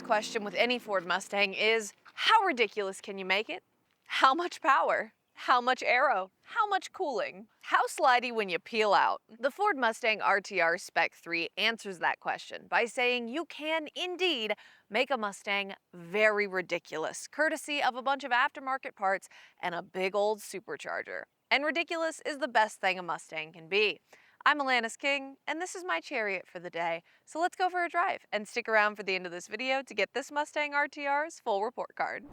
question with any Ford Mustang is, how ridiculous can you make it? How much power? How much aero? How much cooling? How slidey when you peel out? The Ford Mustang RTR Spec 3 answers that question by saying you can indeed make a Mustang very ridiculous, courtesy of a bunch of aftermarket parts and a big old supercharger. And ridiculous is the best thing a Mustang can be. I'm Alanis King, and this is my chariot for the day, so let's go for a drive and stick around for the end of this video to get this Mustang RTR's full report card.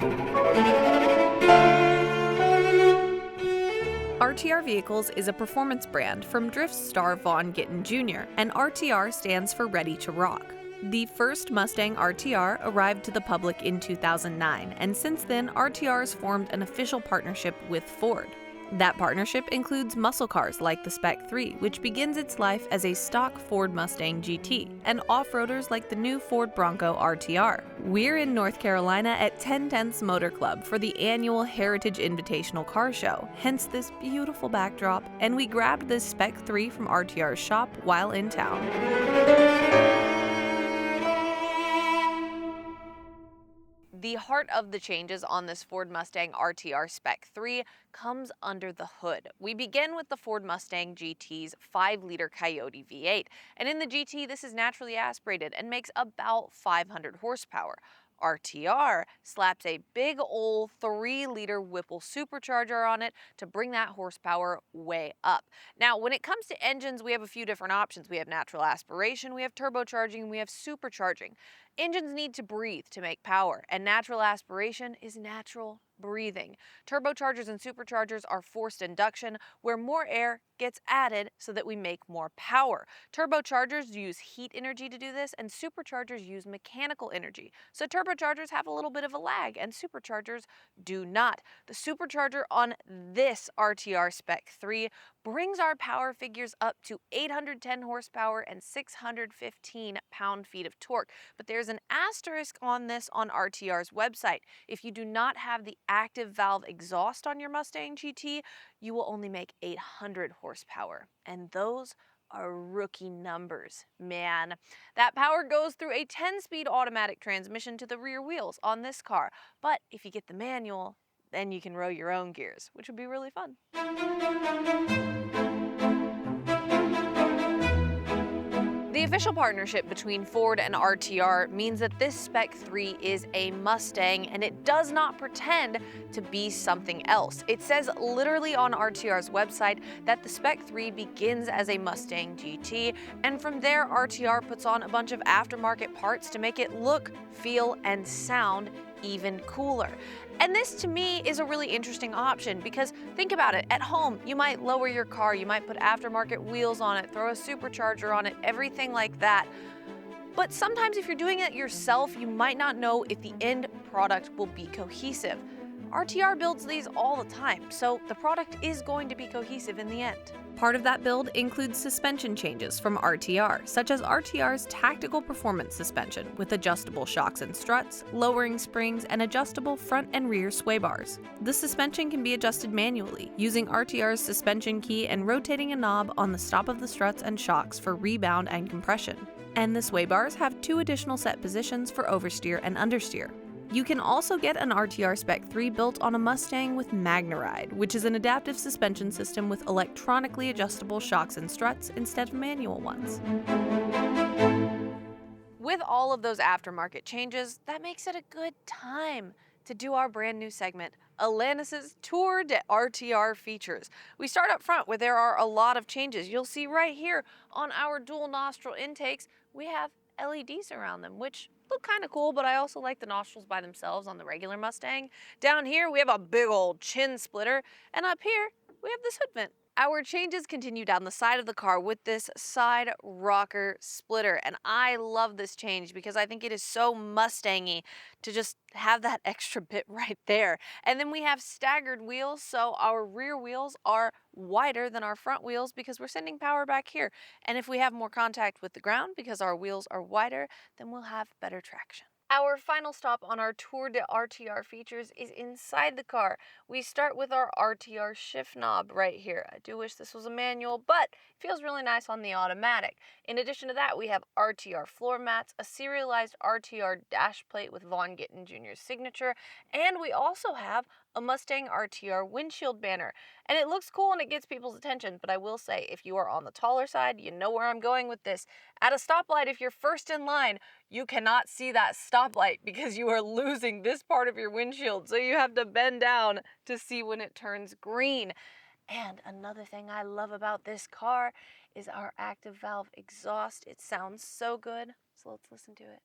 RTR Vehicles is a performance brand from Drift star Vaughn Gittin Jr., and RTR stands for Ready to Rock. The first Mustang RTR arrived to the public in 2009, and since then, RTR's formed an official partnership with Ford. That partnership includes muscle cars like the Spec 3, which begins its life as a stock Ford Mustang GT, and off-roaders like the new Ford Bronco RTR. We're in North Carolina at 10/10 Motor Club for the annual Heritage Invitational Car Show, hence this beautiful backdrop, and we grabbed this Spec 3 from RTR's shop while in town. The heart of the changes on this Ford Mustang RTR Spec 3 comes under the hood. We begin with the Ford Mustang GT's 5-liter Coyote V8, and in the GT this is naturally aspirated and makes about 500 horsepower. RTR slaps a big old 3-liter Whipple Supercharger on it to bring that horsepower way up. Now, when it comes to engines, we have a few different options. We have natural aspiration, we have turbocharging, we have supercharging. Engines need to breathe to make power, and natural aspiration is natural breathing. Turbochargers and superchargers are forced induction, where more air gets added so that we make more power. Turbochargers use heat energy to do this, and superchargers use mechanical energy. So turbochargers have a little bit of a lag, and superchargers do not. The supercharger on this RTR Spec 3 brings our power figures up to 810 horsepower and 615 pound-feet of torque. But there's an asterisk on this on RTR's website. If you do not have the active valve exhaust on your Mustang GT, you will only make 800 horsepower. And those are rookie numbers, man. That power goes through a 10-speed automatic transmission to the rear wheels on this car. But if you get the manual, then you can row your own gears, which would be really fun. The official partnership between Ford and RTR means that this Spec 3 is a Mustang, and it does not pretend to be something else. It says literally on RTR's website that the Spec 3 begins as a Mustang GT, and from there RTR puts on a bunch of aftermarket parts to make it look, feel, and sound even cooler. And this to me is a really interesting option because think about it, at home you might lower your car, you might put aftermarket wheels on it, throw a supercharger on it, everything like that. But sometimes if you're doing it yourself, you might not know if the end product will be cohesive. RTR builds these all the time, so the product is going to be cohesive in the end. Part of that build includes suspension changes from RTR, such as RTR's tactical performance suspension with adjustable shocks and struts, lowering springs, and adjustable front and rear sway bars. The suspension can be adjusted manually, using RTR's suspension key and rotating a knob on the stop of the struts and shocks for rebound and compression. And the sway bars have 2 additional set positions for oversteer and understeer. You can also get an RTR Spec 3 built on a Mustang with MagneRide, which is an adaptive suspension system with electronically adjustable shocks and struts instead of manual ones. With all of those aftermarket changes, that makes it a good time to do our brand new segment, Alanis's Tour de RTR Features. We start up front where there are a lot of changes. You'll see right here on our dual nostril intakes, we have LEDs around them, which look kind of cool, but I also like the nostrils by themselves on the regular Mustang. Down here, we have a big old chin splitter, and up here, we have this hood vent. Our changes continue down the side of the car with this side rocker splitter, and I love this change because I think it is so Mustang-y to just have that extra bit right there. And then we have staggered wheels, so our rear wheels are wider than our front wheels because we're sending power back here. And if we have more contact with the ground because our wheels are wider, then we'll have better traction. Our final stop on our Tour de RTR features is inside the car. We start with our RTR shift knob right here. I do wish this was a manual, but it feels really nice on the automatic. In addition to that, we have RTR floor mats, a serialized RTR dash plate with Vaughn Gittin Jr.'s signature, and we also have a Mustang RTR windshield banner. And it looks cool and it gets people's attention, but I will say, if you are on the taller side, you know where I'm going with this. At a stoplight, if you're first in line, you cannot see that stoplight because you are losing this part of your windshield, so you have to bend down to see when it turns green. And another thing I love about this car is our active valve exhaust. It sounds so good, so let's listen to it.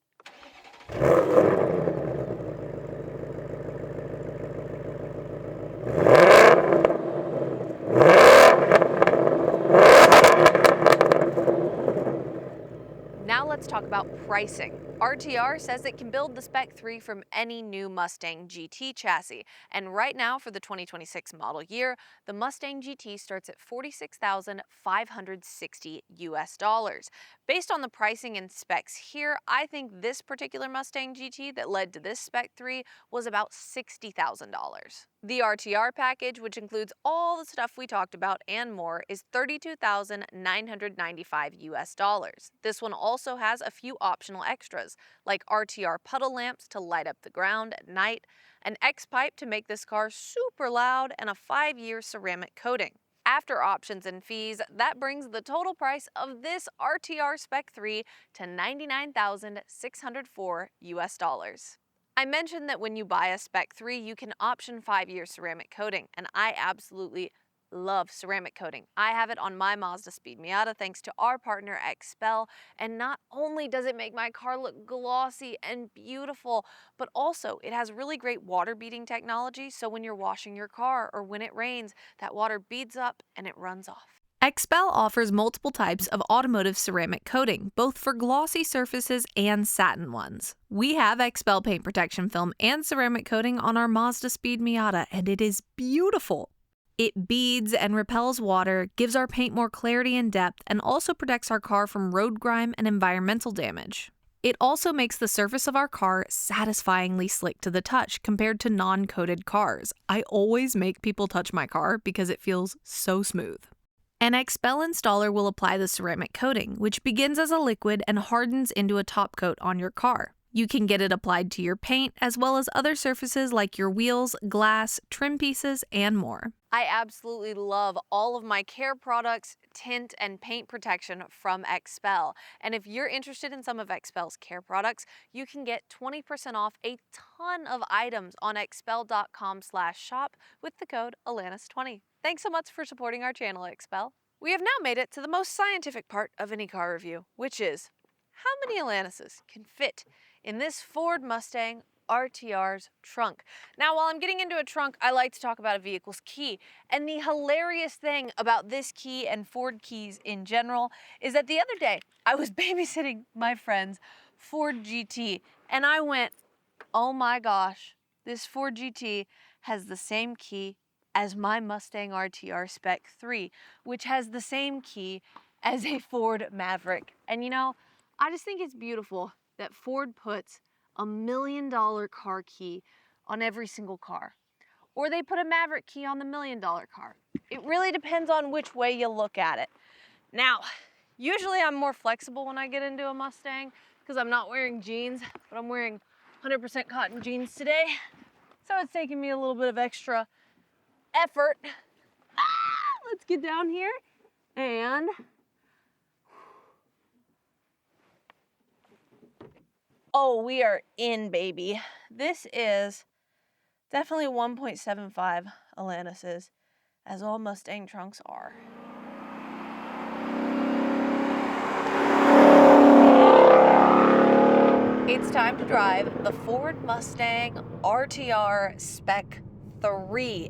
Now let's talk about pricing. RTR says it can build the Spec 3 from any new Mustang GT chassis, and right now for the 2026 model year, the Mustang GT starts at $46,560 US. Based on the pricing and specs here, I think this particular Mustang GT that led to this Spec 3 was about $60,000. The RTR package, which includes all the stuff we talked about and more, is $32,995 US. This one also has a few optional extras, like RTR puddle lamps to light up the ground at night, an X-pipe to make this car super loud, and a 5-year ceramic coating. After options and fees, that brings the total price of this RTR Spec 3 to $99,604 US. I mentioned that when you buy a Spec 3, you can option 5-year ceramic coating, and I absolutely love ceramic coating. I have it on my Mazda Speed Miata thanks to our partner XPEL, and not only does it make my car look glossy and beautiful, but also it has really great water beading technology, so when you're washing your car or when it rains, that water beads up and it runs off. XPEL offers multiple types of automotive ceramic coating, both for glossy surfaces and satin ones. We have XPEL paint protection film and ceramic coating on our Mazda Speed Miata, and it is beautiful. It beads and repels water, gives our paint more clarity and depth, and also protects our car from road grime and environmental damage. It also makes the surface of our car satisfyingly slick to the touch compared to non-coated cars. I always make people touch my car because it feels so smooth. An XPEL installer will apply the ceramic coating, which begins as a liquid and hardens into a top coat on your car. You can get it applied to your paint as well as other surfaces like your wheels, glass, trim pieces, and more. I absolutely love all of my care products, tint, and paint protection from XPEL. And if you're interested in some of XPEL's care products, you can get 20% off a ton of items on xpel.com/shop with the code Alanis20. Thanks so much for supporting our channel, XPEL. We have now made it to the most scientific part of any car review, which is how many Alanises can fit in this Ford Mustang RTR's trunk. Now, while I'm getting into a trunk, I like to talk about a vehicle's key. And the hilarious thing about this key and Ford keys in general is that the other day I was babysitting my friend's Ford GT and I went, oh my gosh, this Ford GT has the same key as my Mustang RTR Spec 3, which has the same key as a Ford Maverick. And you know, I just think it's beautiful that Ford puts $1 million car key on every single car. Or they put a Maverick key on the $1 million car. It really depends on which way you look at it. Now, usually I'm more flexible when I get into a Mustang because I'm not wearing jeans, but I'm wearing 100% cotton jeans today. So it's taking me a little bit of extra effort. Let's get down here and oh, we are in, baby. This is definitely 1.75 Alanises, as all Mustang trunks are. It's time to drive the Ford Mustang RTR Spec 3.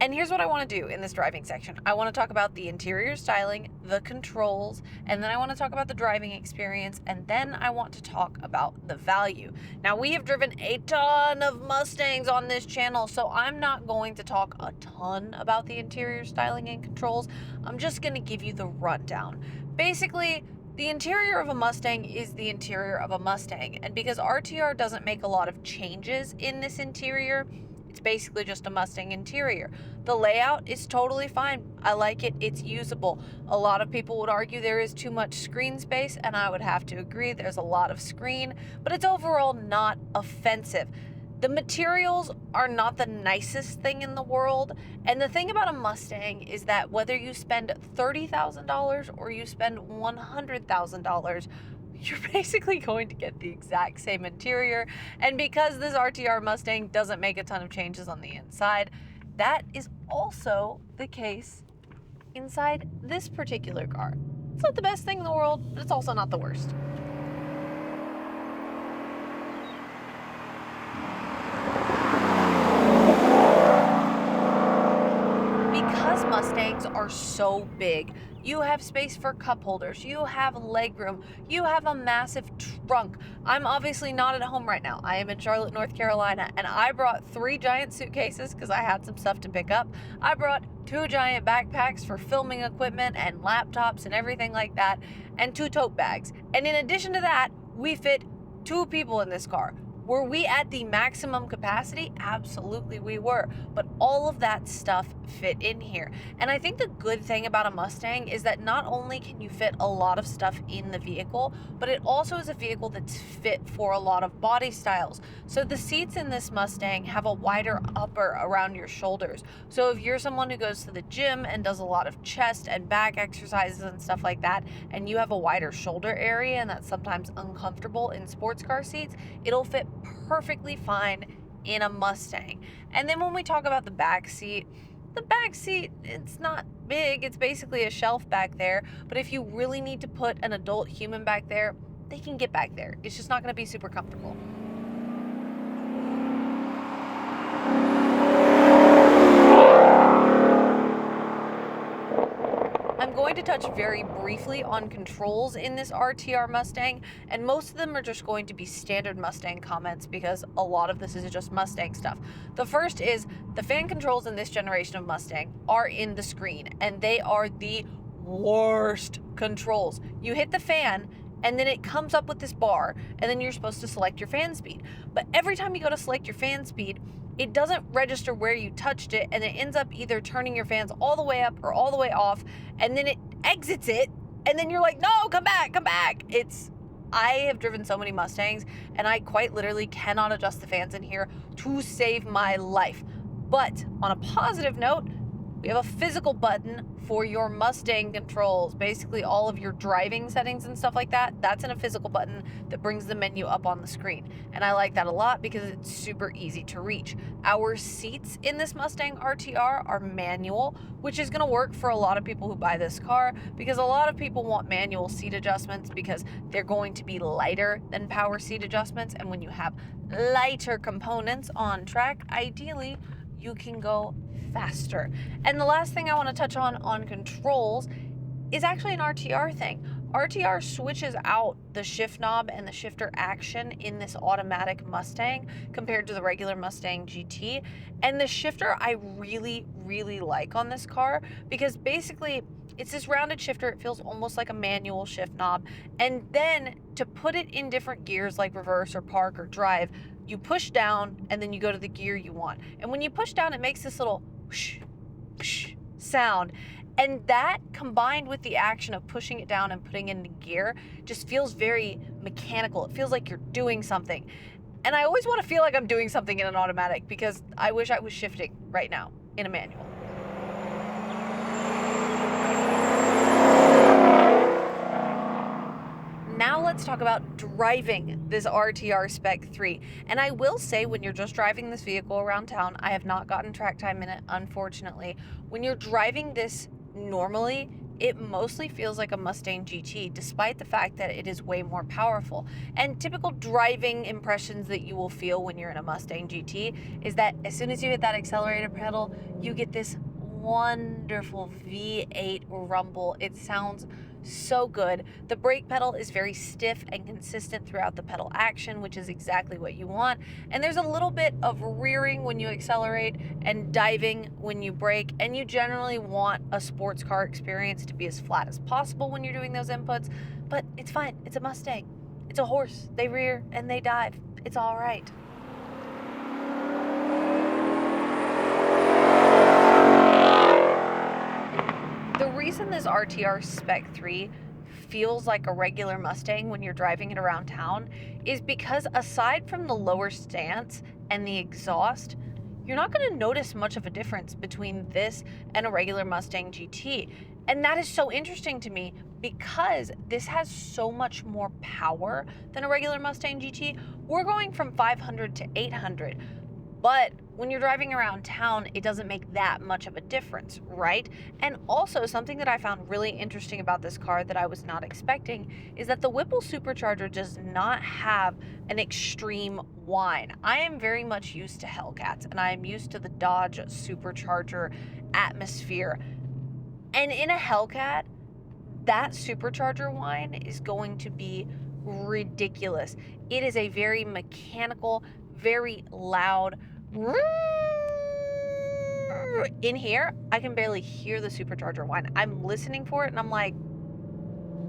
And here's what I want to do in this driving section. I want to talk about the interior styling, the controls, and then I want to talk about the driving experience, and then I want to talk about the value. Now, we have driven a ton of Mustangs on this channel, so I'm not going to talk a ton about the interior styling and controls. I'm just going to give you the rundown. Basically, The interior of a Mustang is the interior of a Mustang, and because RTR doesn't make a lot of changes in this interior, it's basically just a Mustang interior. The layout is totally fine. I like it. It's usable. A lot of people would argue there is too much screen space, and I would have to agree. There's a lot of screen, but it's overall not offensive. The materials are not the nicest thing in the world, and the thing about a Mustang is that whether you spend $30,000 or you spend $100,000, you're basically going to get the exact same interior. And because this RTR Mustang doesn't make a ton of changes on the inside, that is also the case inside this particular car. It's not the best thing in the world, but it's also not the worst. Because Mustangs are so big, you have space for cup holders, you have legroom, you have a massive trunk. I'm obviously not at home right now. I am in Charlotte, North Carolina, and I brought 3 giant suitcases because I had some stuff to pick up. I brought 2 giant backpacks for filming equipment and laptops and everything like that, and 2 tote bags. And in addition to that, we fit 2 people in this car. Were we at the maximum capacity? Absolutely we were, but all of that stuff fit in here. And I think the good thing about a Mustang is that not only can you fit a lot of stuff in the vehicle, but it also is a vehicle that's fit for a lot of body styles. So the seats in this Mustang have a wider upper around your shoulders. So if you're someone who goes to the gym and does a lot of chest and back exercises and stuff like that, and you have a wider shoulder area and that's sometimes uncomfortable in sports car seats, it'll fit perfectly fine in a Mustang. And then when we talk about the back seat, it's not big. It's basically a shelf back there. But if you really need to put an adult human back there, they can get back there. It's just not going to be super comfortable. I'm going to touch very briefly on controls in this RTR Mustang, and most of them are just going to be standard Mustang comments because a lot of this is just Mustang stuff. The first is the fan controls in this generation of Mustang are in the screen, and they are the worst controls. You hit the fan, and then it comes up with this bar, and then you're supposed to select your fan speed. But every time you go to select your fan speed, it doesn't register where you touched it, and it ends up either turning your fans all the way up or all the way off, and then it exits it, and then you're like, no, come back, come back. I have driven so many Mustangs, and I quite literally cannot adjust the fans in here to save my life. But on a positive note, we have a physical button for your Mustang controls. Basically all of your driving settings and stuff like that, that's in a physical button that brings the menu up on the screen. And I like that a lot because it's super easy to reach. Our seats in this Mustang RTR are manual, which is gonna work for a lot of people who buy this car because a lot of people want manual seat adjustments because they're going to be lighter than power seat adjustments. And when you have lighter components on track, ideally you can go faster. And the last thing I want to touch on controls is actually an RTR thing. RTR switches out the shift knob and the shifter action in this automatic Mustang compared to the regular Mustang GT. And the shifter I really, really like on this car because basically it's this rounded shifter. It feels almost like a manual shift knob. And then to put it in different gears like reverse or park or drive, you push down and then you go to the gear you want. And when you push down, it makes this little whoosh, whoosh sound. And that combined with the action of pushing it down and putting it into gear just feels very mechanical. It feels like you're doing something. And I always want to feel like I'm doing something in an automatic because I wish I was shifting right now in a manual. Now let's talk about driving this RTR Spec 3. And I will say when you're just driving this vehicle around town, I have not gotten track time in it, unfortunately. When you're driving this normally, it mostly feels like a Mustang GT, despite the fact that it is way more powerful. And typical driving impressions that you will feel when you're in a Mustang GT is that as soon as you hit that accelerator pedal, you get this wonderful V8 rumble. It sounds so good. The brake pedal is very stiff and consistent throughout the pedal action, which is exactly what you want. And there's a little bit of rearing when you accelerate and diving when you brake, and you generally want a sports car experience to be as flat as possible when you're doing those inputs. But it's fine. It's a Mustang. It's a horse. They rear and they dive. It's all right. The reason this RTR Spec 3 feels like a regular Mustang when you're driving it around town is because aside from the lower stance and the exhaust, you're not going to notice much of a difference between this and a regular Mustang GT. And that is so interesting to me because this has so much more power than a regular Mustang GT. We're going from 500 to 800. But when you're driving around town, it doesn't make that much of a difference, right? And also something that I found really interesting about this car that I was not expecting is that the Whipple Supercharger does not have an extreme whine. I am very much used to Hellcats and I am used to the Dodge Supercharger atmosphere. And in a Hellcat, that supercharger whine is going to be ridiculous. It is a very mechanical, very loud. In here, I can barely hear the supercharger whine. I'm listening for it and I'm like,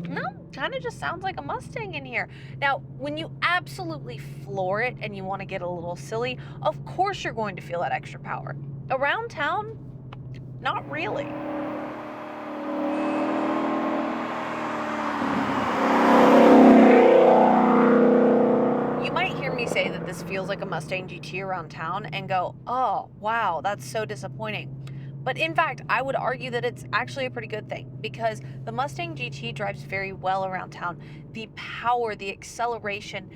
no, kind of just sounds like a Mustang in here. Now, when you absolutely floor it and you want to get a little silly, of course you're going to feel that extra power. Around town, not really. You might hear me say that this feels like a Mustang GT around town and go, oh, wow, that's so disappointing. But in fact, I would argue that it's actually a pretty good thing because the Mustang GT drives very well around town. The power, the acceleration,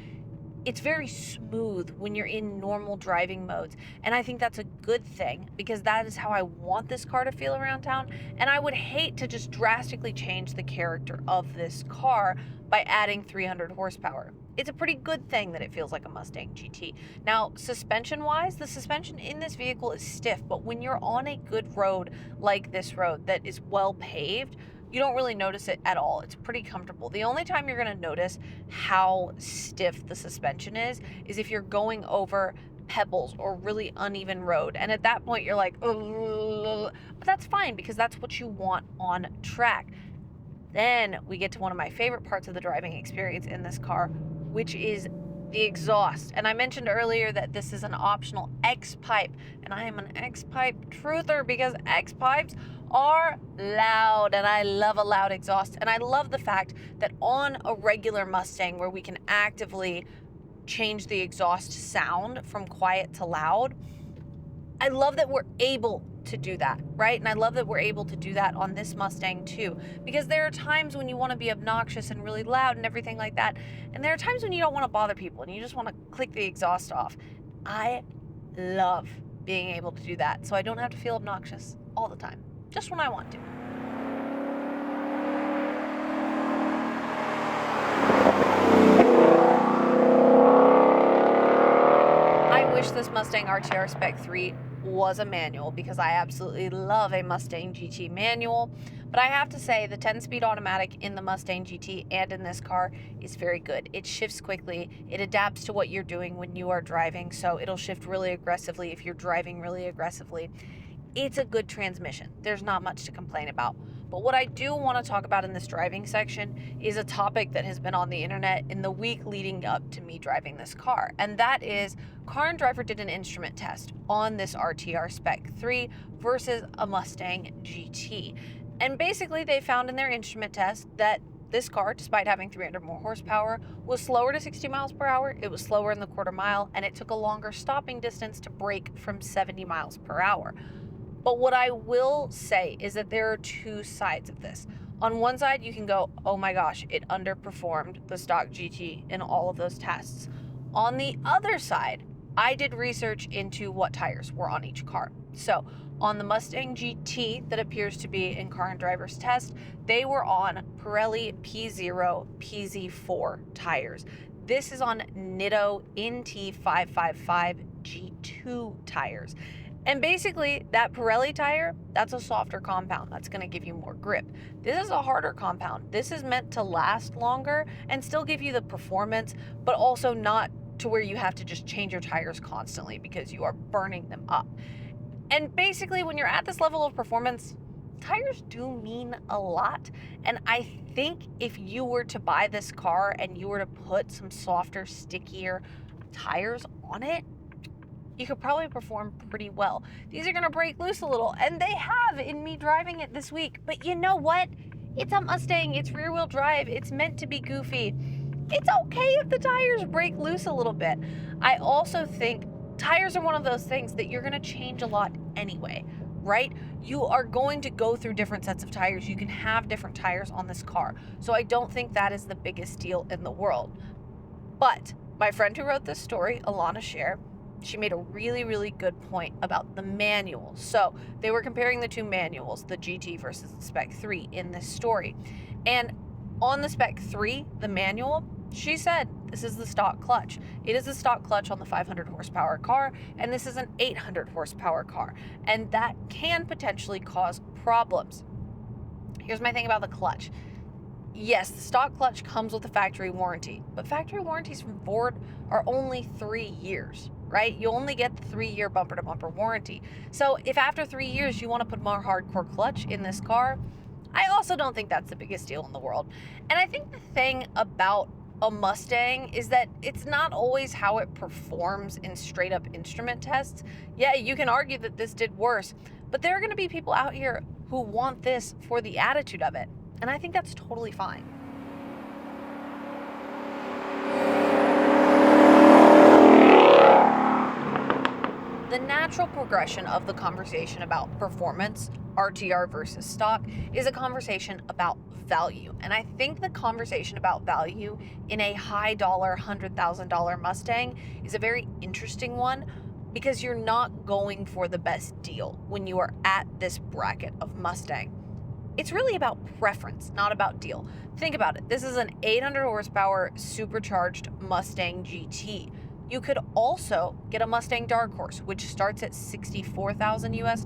it's very smooth when you're in normal driving modes. And I think that's a good thing because that is how I want this car to feel around town. And I would hate to just drastically change the character of this car by adding 300 horsepower. It's a pretty good thing that it feels like a Mustang GT. Now, suspension-wise, the suspension in this vehicle is stiff, but when you're on a good road like this road that is well paved, you don't really notice it at all. It's pretty comfortable. The only time you're gonna notice how stiff the suspension is if you're going over pebbles or really uneven road. And at that point, you're like, ugh. But that's fine because that's what you want on track. Then we get to one of my favorite parts of the driving experience in this car, which is the exhaust. And I mentioned earlier that this is an optional X-pipe, and I am an X-pipe truther because X-pipes are loud, and I love a loud exhaust. And I love the fact that on a regular Mustang where we can actively change the exhaust sound from quiet to loud, I love that we're able to do that, right? And I love that we're able to do that on this Mustang too, because there are times when you want to be obnoxious and really loud and everything like that, and there are times when you don't want to bother people and you just want to click the exhaust off. I love being able to do that, so I don't have to feel obnoxious all the time, just when I want to. I wish this Mustang RTR Spec 3 was a manual because I absolutely love a Mustang GT manual, but I have to say the 10-speed automatic in the Mustang GT and in this car is very good. It shifts quickly, it adapts to what you're doing when you are driving, so it'll shift really aggressively if you're driving really aggressively. It's a good transmission. There's not much to complain about. But what I do want to talk about in this driving section is a topic that has been on the internet in the week leading up to me driving this car. And that is Car and Driver did an instrument test on this RTR Spec 3 versus a Mustang GT. And basically they found in their instrument test that this car, despite having 300 more horsepower, was slower to 60 miles per hour, it was slower in the quarter mile, and it took a longer stopping distance to brake from 70 miles per hour. But what I will say is that there are two sides of this. On one side, you can go, oh my gosh, it underperformed the stock GT in all of those tests. On the other side, I did research into what tires were on each car. So on the Mustang GT that appears to be in Car and Driver's test, they were on Pirelli P0 PZ4 tires. This is on Nitto NT555 G2 tires. And basically, that Pirelli tire, that's a softer compound. That's going to give you more grip. This is a harder compound. This is meant to last longer and still give you the performance, but also not to where you have to just change your tires constantly because you are burning them up. And basically, when you're at this level of performance, tires do mean a lot. And I think if you were to buy this car and you were to put some softer, stickier tires on it, you could probably perform pretty well. These are gonna break loose a little, and they have in me driving it this week. But you know what? It's a Mustang, it's rear wheel drive, it's meant to be goofy. It's okay if the tires break loose a little bit. I also think tires are one of those things that you're gonna change a lot anyway, right? You are going to go through different sets of tires. You can have different tires on this car. So I don't think that is the biggest deal in the world. But my friend who wrote this story, Alana Scher, she made a really, really good point about the manual. So they were comparing the two manuals, the GT versus the Spec 3 in this story. And on the Spec 3, the manual, she said, this is the stock clutch. It is a stock clutch on the 500 horsepower car, and this is an 800 horsepower car. And that can potentially cause problems. Here's my thing about the clutch. Yes, the stock clutch comes with a factory warranty, but factory warranties from Ford are only 3 years, right? You only get the 3-year bumper-to-bumper warranty. So if after 3 years you want to put more hardcore clutch in this car, I also don't think that's the biggest deal in the world. And I think the thing about a Mustang is that it's not always how it performs in straight up instrument tests. Yeah, you can argue that this did worse, but there are going to be people out here who want this for the attitude of it. And I think that's totally fine. The natural progression of the conversation about performance, RTR versus stock, is a conversation about value. And I think the conversation about value in a high dollar, $100,000 Mustang is a very interesting one, because you're not going for the best deal when you are at this bracket of Mustang. It's really about preference, not about deal. Think about it. This is an 800 horsepower supercharged Mustang GT. You could also get a Mustang Dark Horse, which starts at $64,000 US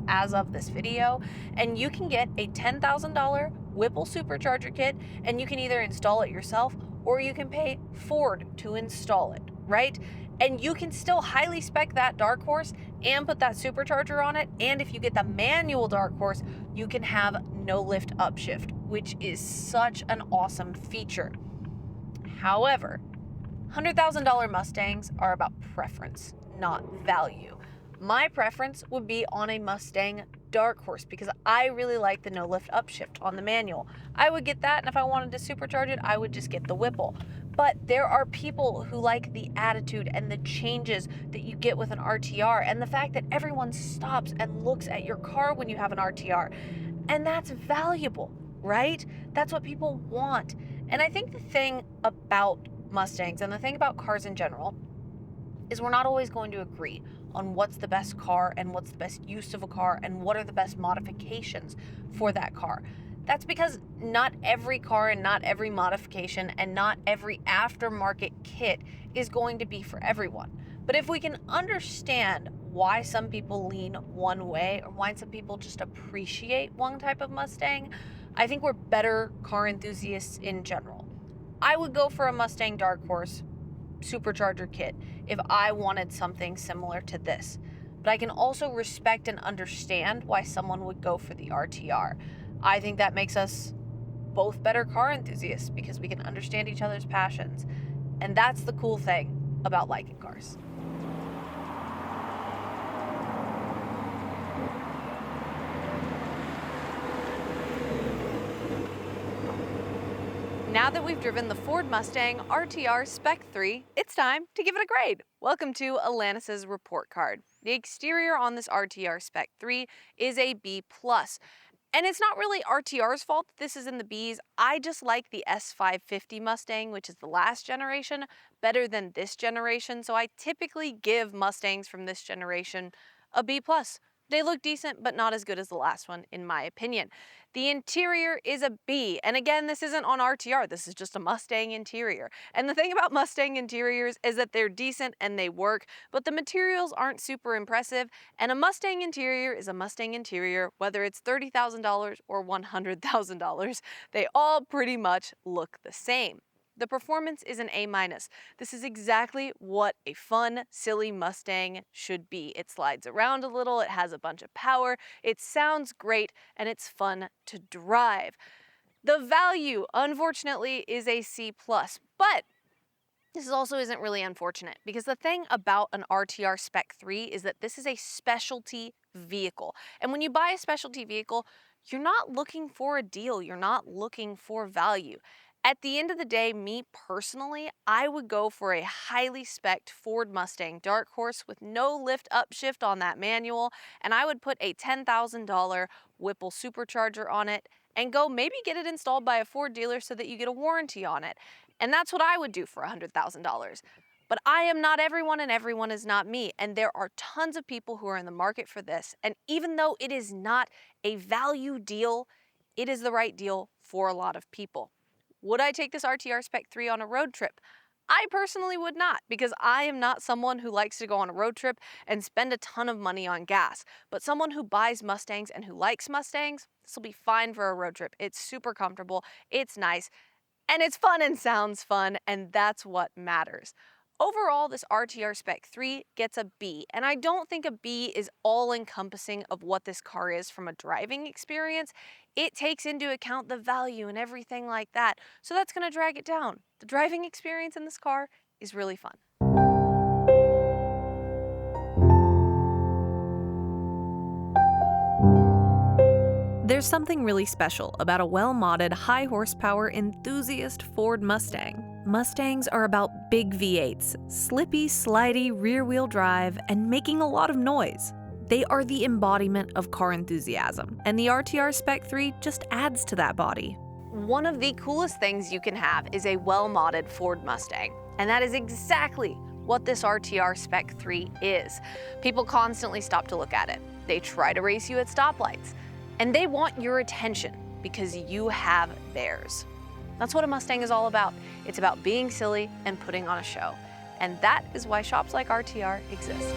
as of this video, and you can get a $10,000 Whipple Supercharger kit, and you can either install it yourself or you can pay Ford to install it, right? And you can still highly spec that Dark Horse and put that supercharger on it. And if you get the manual Dark Horse, you can have no lift upshift, which is such an awesome feature. However, $100,000 Mustangs are about preference, not value. My preference would be on a Mustang Dark Horse because I really like the no lift upshift on the manual. I would get that, and if I wanted to supercharge it, I would just get the Whipple. But there are people who like the attitude and the changes that you get with an RTR, and the fact that everyone stops and looks at your car when you have an RTR. And that's valuable, right? That's what people want. And I think the thing about Mustangs and the thing about cars in general is we're not always going to agree on what's the best car and what's the best use of a car and what are the best modifications for that car. That's because not every car and not every modification and not every aftermarket kit is going to be for everyone. But if we can understand why some people lean one way or why some people just appreciate one type of Mustang, I think we're better car enthusiasts in general. I would go for a Mustang Dark Horse supercharger kit if I wanted something similar to this. But I can also respect and understand why someone would go for the RTR. I think that makes us both better car enthusiasts because we can understand each other's passions. And that's the cool thing about liking cars. Now that we've driven the Ford Mustang RTR Spec 3, it's time to give it a grade. Welcome to Alanis's report card. The exterior on this RTR Spec 3 is a B+. And it's not really RTR's fault that this is in the Bs. I just like the S550 Mustang, which is the last generation, better than this generation. So I typically give Mustangs from this generation a B+. They look decent, but not as good as the last one, in my opinion. The interior is a B, and again, this isn't on RTR, this is just a Mustang interior. And the thing about Mustang interiors is that they're decent and they work, but the materials aren't super impressive, and a Mustang interior is a Mustang interior, whether it's $30,000 or $100,000. They all pretty much look the same. The performance is an A-. This is exactly what a fun, silly Mustang should be. It slides around a little, it has a bunch of power, it sounds great, and it's fun to drive. The value, unfortunately, is a C+, but this also isn't really unfortunate because the thing about an RTR Spec 3 is that this is a specialty vehicle. And when you buy a specialty vehicle, you're not looking for a deal, you're not looking for value. At the end of the day, me personally, I would go for a highly spec'd Ford Mustang Dark Horse with no lift upshift on that manual, and I would put a $10,000 Whipple Supercharger on it and go maybe get it installed by a Ford dealer so that you get a warranty on it. And that's what I would do for $100,000. But I am not everyone and everyone is not me. And there are tons of people who are in the market for this. And even though it is not a value deal, it is the right deal for a lot of people. Would I take this RTR Spec 3 on a road trip? I personally would not, because I am not someone who likes to go on a road trip and spend a ton of money on gas. But someone who buys Mustangs and who likes Mustangs, this will be fine for a road trip. It's super comfortable, it's nice, and it's fun and sounds fun, and that's what matters. Overall, this RTR Spec 3 gets a B, and I don't think a B is all-encompassing of what this car is from a driving experience. It takes into account the value and everything like that, so that's going to drag it down. The driving experience in this car is really fun. There's something really special about a well-modded, high-horsepower, enthusiast Ford Mustang. Mustangs are about big V8s, slippy, slidey, rear-wheel drive, and making a lot of noise. They are the embodiment of car enthusiasm, and the RTR Spec 3 just adds to that body. One of the coolest things you can have is a well-modded Ford Mustang, and that is exactly what this RTR Spec 3 is. People constantly stop to look at it. They try to race you at stoplights. And they want your attention because you have theirs. That's what a Mustang is all about. It's about being silly and putting on a show. And that is why shops like RTR exist.